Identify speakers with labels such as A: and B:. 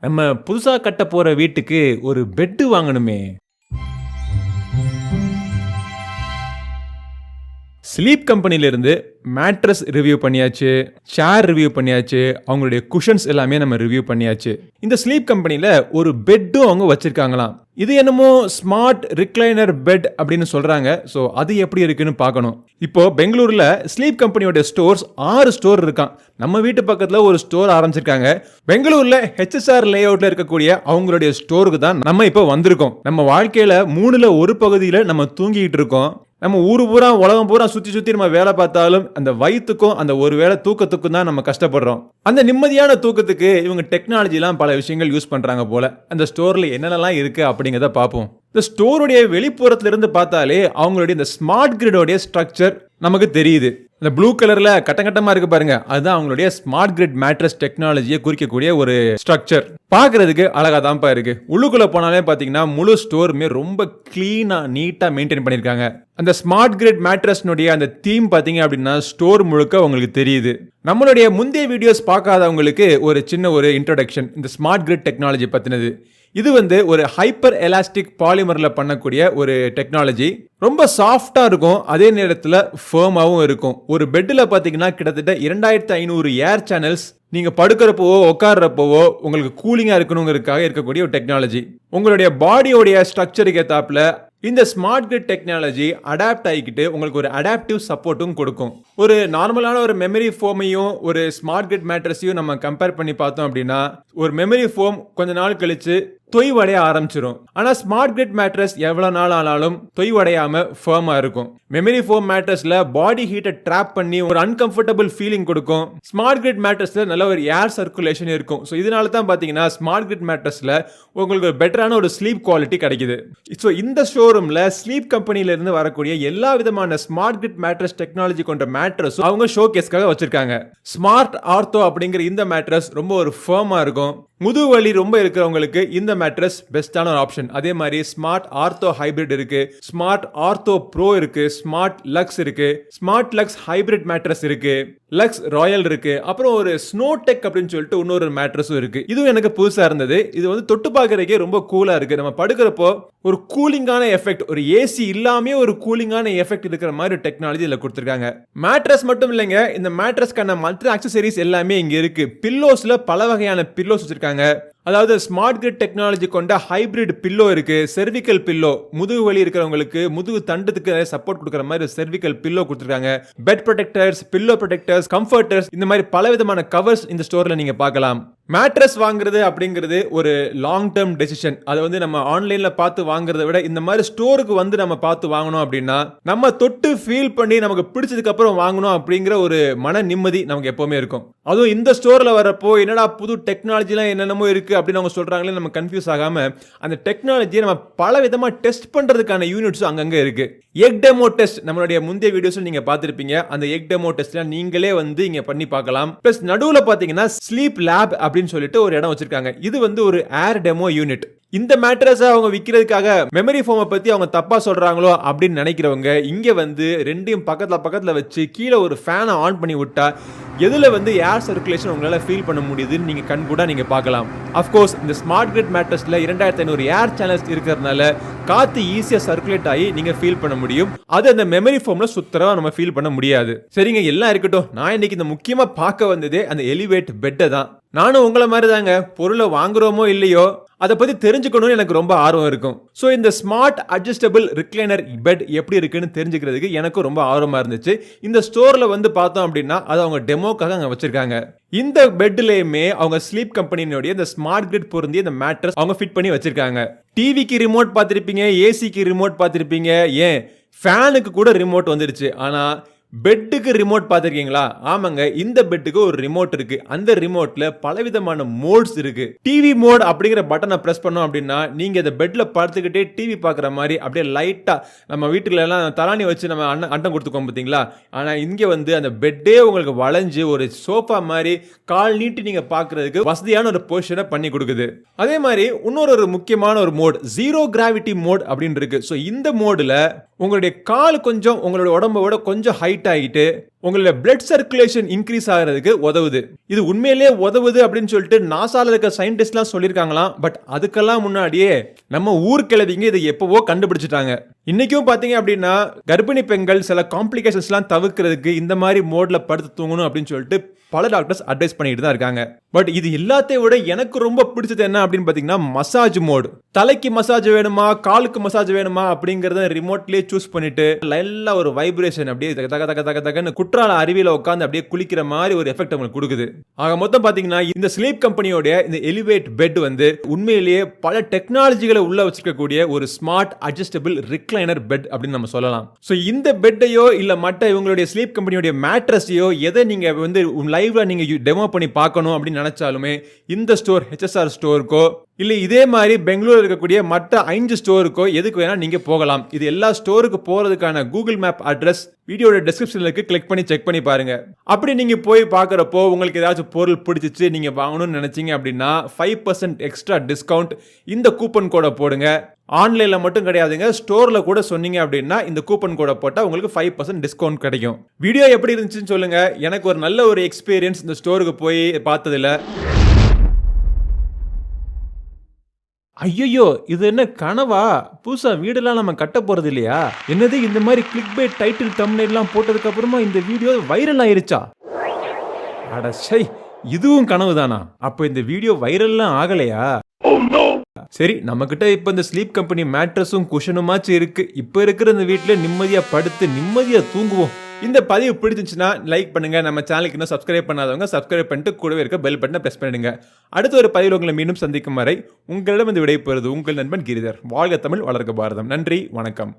A: நம்ம புதுசா கட்ட போற வீட்டுக்கு ஒரு பெட் வாங்கணுமே. ஸ்லீப் கம்பெனில இருந்து மேட்ரஸ் ரிவ்யூ பண்ணியாச்சு, சேர் ரிவ்யூ பண்ணியாச்சு, அவங்களுடைய குஷன்ஸ் எல்லாமே நம்ம ரிவ்யூ பண்ணியாச்சு. இந்த ஸ்லீப் கம்பெனில ஒரு பெட்டும் அவங்க வச்சிருக்காங்களாம். இது என்னமோ ஸ்மார்ட் ரிக்ளைனர் பெட் அப்படின்னு சொல்றாங்க. ஸோ அது எப்படி இருக்குன்னு பார்க்கணும். இப்போ பெங்களூர்ல ஸ்லீப் கம்பெனியோட ஸ்டோர்ஸ் 6 ஸ்டோர் இருக்கான். நம்ம வீட்டு பக்கத்துல ஒரு ஸ்டோர் ஆரம்பிச்சிருக்காங்க. பெங்களூர்ல HSR லே அவுட்ல இருக்கக்கூடிய அவங்களுடைய ஸ்டோருக்கு தான் நம்ம இப்போ வந்திருக்கோம். நம்ம வாழ்க்கையில 3ல் 1 பகுதியில் நம்ம தூங்கிட்டு இருக்கோம். நம்ம ஊரு பூரா உலகம் பூரா சுத்தி நம்ம வேலை பார்த்தாலும் அந்த வயிற்றுக்கும் அந்த ஒரு வேளை தூக்கத்துக்கும் தான் நம்ம கஷ்டப்படுறோம். அந்த நிம்மதியான தூக்கத்துக்கு இவங்க டெக்னாலஜிலாம் பல விஷயங்கள் யூஸ் பண்றாங்க போல. அந்த ஸ்டோர்ல என்னென்னலாம் இருக்கு அப்படிங்கிறத பார்ப்போம். இந்த ஸ்டோருடைய வெளிப்புறத்துல இருந்து பார்த்தாலே அவங்களுடைய இந்த ஸ்மார்ட் கிரிடோடைய ஸ்ட்ரக்சர் நமக்கு தெரியுது. இந்த ப்ளூ கலர்ல கட்டமா இருக்கு பாருங்க, அதுதான் அவங்களுடைய ஸ்மார்ட் கிரிட் மேட்ரஸ் டெக்னாலஜியை குறிக்கக்கூடிய ஒரு ஸ்ட்ரக்சர். பார்க்கிறதுக்கு அழகா தான்ப்பா இருக்கு. உள்ளுக்குள்ள போனாலே பாத்தீங்கன்னா முழு ஸ்டோருமே ரொம்ப கிளீனா நீட்டா மெயின்டைன் பண்ணிருக்காங்க. அந்த ஸ்மார்ட் கிரிட் மேட்ரஸ்னுடைய அந்த தீம் பாத்தீங்க அப்படின்னா ஸ்டோர் முழுக்க உங்களுக்கு தெரியுது. நம்மளுடைய முந்தைய வீடியோஸ் பார்க்காதவங்களுக்கு ஒரு சின்ன ஒரு இன்ட்ரோடக்ஷன் இந்த ஸ்மார்ட் கிரிட் டெக்னாலஜி பத்தினது. இது ஒரு ஹைப்பர் எலாஸ்டிக் பாலிமர்ல பண்ணக்கூடிய ஒரு டெக்னாலஜி. ரொம்ப சாஃப்டா இருக்கும், அதே நேரத்தில் ஃபர்மாவும் இருக்கும். ஒரு பெட்டில் பார்த்தீங்கன்னா கிட்டத்தட்ட 2500 ஏர் சேனல்ஸ் நீங்க படுக்கிறப்பவோ உட்கார்றப்பவோ உங்களுக்கு கூலிங்கா இருக்கணுங்கிறதுக்காக இருக்கக்கூடிய ஒரு டெக்னாலஜி. உங்களுடைய பாடியோடைய ஸ்ட்ரக்சருக்கு ஏத்தாப்புல இந்த ஸ்மார்ட் கிரிட் டெக்னாலஜி அடாப்ட் ஆகிக்கிட்டு உங்களுக்கு ஒரு அடாப்டிவ் சப்போர்ட்டும் கொடுக்கும். ஒரு நார்மலான ஒரு மெமரி ஃபோமையும் ஒரு ஸ்மார்ட் கிரிட் மேட்ரஸையும் நம்ம கம்பேர் பண்ணி பார்த்தோம் அப்படின்னா ஒரு மெமரி ஃபோம் கொஞ்ச நாள் கழிச்சு தொய்வடைய ஆரம்பிச்சிடும். ஆனா ஸ்மார்ட் கிரிட் மேட்ரஸ் எவ்வளவு நாள் ஆனாலும் தொய்வடையாம ஃபர்மா இருக்கும். மெமரி ஃபோம் மேட்ரஸ்ல பாடி ஹீட்டை ட்ராப் பண்ணி ஒரு அன்கம்ஃபர்டபுள் ஃபீலிங் கொடுக்கும். ஸ்மார்ட் கிரிட் மேட்ரஸ்ல நல்ல ஒரு ஏர் சர்க்குலேஷன் இருக்கும். ஸோ இதனால தான் பாத்தீங்கன்னா ஸ்மார்ட் கிரிட் மேட்ரஸ்ல உங்களுக்கு பெட்டரான ஒரு ஸ்லீப் குவாலிட்டி கிடைக்குது. ஸோ இந்த ஷோரூம்ல ஸ்லீப் கம்பெனில இருந்து வரக்கூடிய எல்லா விதமான ஸ்மார்ட் கிரிட் மேட்ரஸ் டெக்னாலஜி கொண்ட மேட்ரஸ் அவங்க ஷோகேஸ்க்காக வச்சிருக்காங்க. ஸ்மார்ட் ஆர்த்தோ அப்படிங்கிற இந்த மேட்ரஸ் ரொம்ப ஒரு ஃபர்மா இருக்கும். முதுகு வலி ரொம்ப இருக்கிறவங்களுக்கு இந்த மேட்ரஸ் பெஸ்டான ஒரு ஆப்ஷன். அதே மாதிரி ஸ்மார்ட் ஆர்த்தோ ஹைபிரிட் இருக்கு, ஸ்மார்ட் ஆர்த்தோ ப்ரோ இருக்கு, ஸ்மார்ட் லக்ஸ் இருக்கு, ஸ்மார்ட் லக்ஸ் ஹைபிரிட் மேட்ரஸ் இருக்கு, லக்ஸ் ராயல் இருக்கு, அப்புறம் ஒரு ஸ்னோ டெக் அப்படின்னு சொல்லிட்டு இன்னொரு மேட்ரஸும் இருக்கு. இதுவும் எனக்கு புதுசா இருந்தது. இது தொட்டு பார்க்கறதுக்கே ரொம்ப கூலா இருக்கு. நம்ம படுக்கிறப்போ ஒரு கூலிங்கான எஃபெக்ட், ஒரு ஏசி இல்லாமே ஒரு கூலிங்கான எஃபெக்ட் இருக்கிற மாதிரி டெக்னாலஜி இதுல கொடுத்திருக்காங்க. மேட்ரஸ் மட்டும் இல்லைங்க, இந்த மேட்ரஸ்க்கான மற்ற அக்சசரிஸ் எல்லாமே இங்க இருக்கு. பில்லோஸ்ல பல வகையான பில்லோஸ் வச்சிருக்காங்க. அதாவது ஸ்மார்ட் கிரிட் டெக்னாலஜி கொண்ட ஹைபிரிட் பில்லோ இருக்கு, செர்விக்கல் பில்லோ, முதுகு வலி இருக்கிறவங்களுக்கு முதுகு தண்டத்துக்கு சப்போர்ட் கொடுக்கிற மாதிரி செர்விக்கல் பில்லோ கொடுத்திருக்காங்க. பெட் ப்ரொடெக்டர்ஸ், பில்லோ ப்ரொடெக்டர்ஸ், கம்ஃபர்டர்ஸ், இந்த மாதிரி பல விதமான கவர்ஸ் இந்த ஸ்டோர்ல நீங்க பார்க்கலாம். மேட்ரஸ் வாங்குறது அப்படிங்கிறது ஒரு லாங் டேர்ம் டெசிஷன். அதை நம்ம ஆன்லைன்ல பார்த்து வாங்குறதை விட இந்த மாதிரி ஸ்டோருக்கு நம்ம பார்த்து வாங்கணும் அப்படின்னா நம்ம தொட்டு ஃபீல் பண்ணி நமக்கு பிடிச்சதுக்கு அப்புறம் வாங்கணும் அப்படிங்கிற ஒரு மன நிம்மதி நமக்கு எப்பவுமே இருக்கும். அதுவும் இந்த ஸ்டோர்ல வரப்போ என்னடா புது டெக்னாலஜிலாம் என்னென்னமோ இருக்கு அப்படின்னு அவங்க சொல்றாங்களே, நம்ம கன்ஃபியூஸ் ஆகாம அந்த டெக்னாலஜியை நம்ம பல விதமா டெஸ்ட் பண்றதுக்கான யூனிட்ஸ் அங்கங்க இருக்கு. எக் டெமோ டெஸ்ட் நம்மளுடைய முந்தைய வீடியோஸ் நீங்க பார்த்திருப்பீங்க. அந்த எக் டெமோ டெஸ்ட்ல நீங்களே இங்க பண்ணி பார்க்கலாம். பிளஸ் நடுவுல பாத்தீங்கன்னா ஸ்லீப் லேப் அப்படின்னு சொல்லிட்டு ஒரு இடம் வச்சிருக்காங்க. இது ஒரு ஏர் டெமோ யூனிட். இந்த மேட்ரஸ் அவங்க விக்கிறதுக்காக மெமரி ஃபோமை பத்தி அவங்க தப்பா சொல்றாங்களோ அப்படின்னு நினைக்கிறவங்க இங்க ரெண்டையும் பக்கத்துல வச்சு கீழே ஒரு ஃபேனை ஆன் பண்ணி விட்டா எதுல ஏர் சர்க்குலேஷன் உங்களால ஃபீல் பண்ண முடியுதுன்னு நீங்க கண் கூட நீங்க பார்க்கலாம். அஃப்கோர்ஸ் இந்த ஸ்மார்ட் கிரிட் மேட்ரஸ்ல 2500 ஏர் சேனல்ஸ் இருக்கிறதுனால காத்து ஈஸியா சர்க்குலேட் ஆகி நீங்க ஃபீல் பண்ண முடியும். அது அந்த மெமரி ஃபோம்ல சுத்தரவா நம்ம ஃபீல் பண்ண முடியாது. சரிங்க, எல்லாம் இருக்கட்டும். நான் இன்னைக்கு இந்த முக்கியமா பார்க்க வந்ததே அந்த எலிவேட் பெட்டை தான். நானும் உங்களை மாதிரி தாங்க, பொருளை வாங்குறோமோ இல்லையோ அதை பத்தி தெரிஞ்சுக்கணும்னு எனக்கு ரொம்ப ஆர்வம் இருக்கும். ஸோ இந்த ஸ்மார்ட் அட்ஜஸ்டபிள் ரிக்ளைனர் பெட் எப்படி இருக்குன்னு தெரிஞ்சுக்கிறதுக்கு எனக்கு ரொம்ப ஆர்வமா இருந்துச்சு. இந்த ஸ்டோர்ல பார்த்தோம் அப்படின்னா அது அவங்க டெமோக்காக அங்க வச்சிருக்காங்க. இந்த பெட்லயுமே அவங்க ஸ்லீப் கம்பெனியோட இந்த ஸ்மார்ட் கிரிட் பொருந்திய இந்த மேட்ரஸ் அவங்க ஃபிட் பண்ணி வச்சிருக்காங்க. டிவிக்கு ரிமோட் பார்த்திருப்பீங்க, ஏசிக்கு ரிமோட் பார்த்திருப்பீங்க, ஏன் ஃபேனுக்கு கூட ரிமோட் வந்துருச்சு. ஆனா பெட்டுக்கு ரிமோட் பார்த்திருக்கீங்களா? ஆமாங்க, இந்த பெட்டுக்கு ஒரு ரிமோட் இருக்கு. அந்த ரிமோட்ல பலவிதமான மோட்ஸ் இருக்கு. டிவி மோட் அப்படிங்கிற பட்டனை பிரஸ் பண்ணோம் அப்படின்னா நீங்க இந்த பெட்ல படுத்துக்கிட்டே டிவி பார்க்குற மாதிரி அப்படியே லைட்டா நம்ம வீட்டுல எல்லாம் தலானி வச்சு நம்ம அண்டம் கொடுத்துக்கோம் பார்த்தீங்களா? ஆனா இங்க அந்த பெட்டே உங்களுக்கு வளைஞ்சு ஒரு சோஃபா மாதிரி கால் நீட்டி நீங்க பார்க்கறதுக்கு வசதியான ஒரு பொசிஷனை பண்ணி கொடுக்குது. அதே மாதிரி இன்னொரு முக்கியமான ஒரு மோட் ஜீரோ கிராவிட்டி மோட் அப்படின்னு இருக்கு. ஸோ இந்த மோடுல உங்களுடைய கால் கொஞ்சம் உங்களுடைய உடம்போட கொஞ்சம் ஹைட் ஆகிட்டு உங்களோட பிளட் சர்க்குலேஷன் இன்க்ரீஸ் ஆகிறதுக்கு உதவுது. இது உண்மையிலேயே உதவுது அப்படின்னு சொல்லிட்டு நாசால இருக்க சயின்டிஸ்ட்லாம் சொல்லியிருக்காங்களாம். பட் அதுக்கெல்லாம் முன்னாடியே நம்ம ஊர் கிழவிங்க இதை எப்பவோ கண்டுபிடிச்சிட்டாங்க. இன்னைக்கும் பாத்தீங்க அப்படின்னா கர்ப்பிணி பெண்கள் சில காம்ப்ளிகேஷன்ஸ்லாம் தவிர்க்கிறதுக்கு இந்த மாதிரி மோட்ல படுத்து தூங்கணும் அப்படின்னு சொல்லிட்டு பல டாக்டர்ஸ் அட்வைஸ் பண்ணிட்டு தான் இருக்காங்க. பட் இது எல்லாத்தையும் விட எனக்கு ரொம்ப பிடிச்சது என்ன அப்படின்னு பாத்தீங்கன்னா மசாஜ் மோட். தலைக்கு மசாஜ் வேணுமா காலுக்கு மசாஜ் வேணுமா அப்படிங்கறத ரிமோட்லயே சூஸ் பண்ணிட்டு லைலா ஒரு வைப்ரேஷன் அப்படியே தக தக தக தகன்னு குற்றால அருவியில உட்காந்து அப்படியே குளிக்கிற மாதிரி ஒரு எஃபெக்ட் உங்களுக்கு கொடுக்குது. ஆக மொத்தம் பாத்தீங்கன்னா இந்த ஸ்லீப் கம்பெனியோட இந்த எலிவேட் பெட் வந்து உண்மையிலேயே பல டெக்னாலஜிகளை உள்ள வச்சிருக்கக்கூடிய ஒரு ஸ்மார்ட் அட்ஜஸ்டபிள் ரிக்ளைனர் பெட் அப்படின்னு நம்ம சொல்லலாம். சோ இந்த பெட்டையோ இல்ல மற்ற இவங்களுடைய ஸ்லீப் கம்பெனியோட மேட்ரஸையோ எதை நீங்க வந்து லைவ்ல நீங்க டெமோ பண்ணி பார்க்கணும் அப்படின்னு நினைச்சாலுமே இந்த ஸ்டோர் HSR ஸ்டோருக்கோ இல்ல இதே மாதிரி பெங்களூர் இருக்கக்கூடிய மற்ற 5 ஸ்டோருக்கோ எதுக்கு வேணா நீங்க போகலாம். இது எல்லா ஸ்டோருக்கு போறதுக்கான கூகுள் மேப் அட்ரஸ் வீடியோட டிஸ்கிரிப்ஷன்ல இருக்கு. கிளிக் பண்ணி செக் பண்ணி பாருங்க. அப்படி நீங்க போய் பார்க்கறப்போ உங்களுக்கு ஏதாச்சும் பொருள் பிடிச்சிச்சு நீங்க வாங்கணும்னு நினைச்சீங்க அப்படின்னா 5% எக்ஸ்ட்ரா டிஸ்கவுண்ட் இந்த கூப்பன் கோட போடுங்க. ஆன்லைன்ல மட்டும் கிடையாதுங்க, ஸ்டோர்ல கூட சொன்னீங்க அப்படின்னா இந்த கூப்பன் கோட போட்டா உங்களுக்கு 5% டிஸ்கவுண்ட் கிடைக்கும். வீடியோ எப்படி இருந்துச்சுன்னு சொல்லுங்க. எனக்கு ஒரு நல்ல ஒரு எக்ஸ்பீரியன்ஸ் இந்த ஸ்டோருக்கு போய் பார்த்ததுல. ஐயோ இது என்ன கனவா? புதுசா வீடெல்லாம் நம்ம கட்ட போறது இல்லையா? என்னது இந்த மாதிரி கிளிக் பைட் டைட்டில் தம்ப்நெயில்லாம் போட்டதுக்கு அப்புறமா இந்த வீடியோ வைரல் ஆயிருச்சா? அட சை, இதுவும் கனவு தானா? அப்ப இந்த வீடியோ வைரல்லாம் ஆகலையா? சரி, நம்ம கிட்ட இப்ப இந்த ஸ்லீப் கம்பெனி மேட்ரஸும் குஷனுமாச்சு இருக்கு. இப்ப இருக்கிற இந்த வீட்டுல நிம்மதியா படுத்து நிம்மதியா தூங்குவோம். இந்த பதிவு பிடிச்சிருந்துச்சுன்னா லைக் பண்ணுங்க. நம்ம சேனலுக்கு இன்னும் சப்ஸ்கிரைப் பண்ணாதவங்க சப்ஸ்கிரைப் பண்ணிட்டு கூடவே இருக்க பெல் பட்டனை பிரஸ் பண்ணிடுங்க. அடுத்த ஒரு பதிவில் உங்களை மீண்டும் சந்திக்கும் வரை உங்களிடம் இந்த விடைபெறுவது உங்கள் நண்பன் கிரிதர். வாழ்க தமிழ், வளர்க பாரதம். நன்றி, வணக்கம்.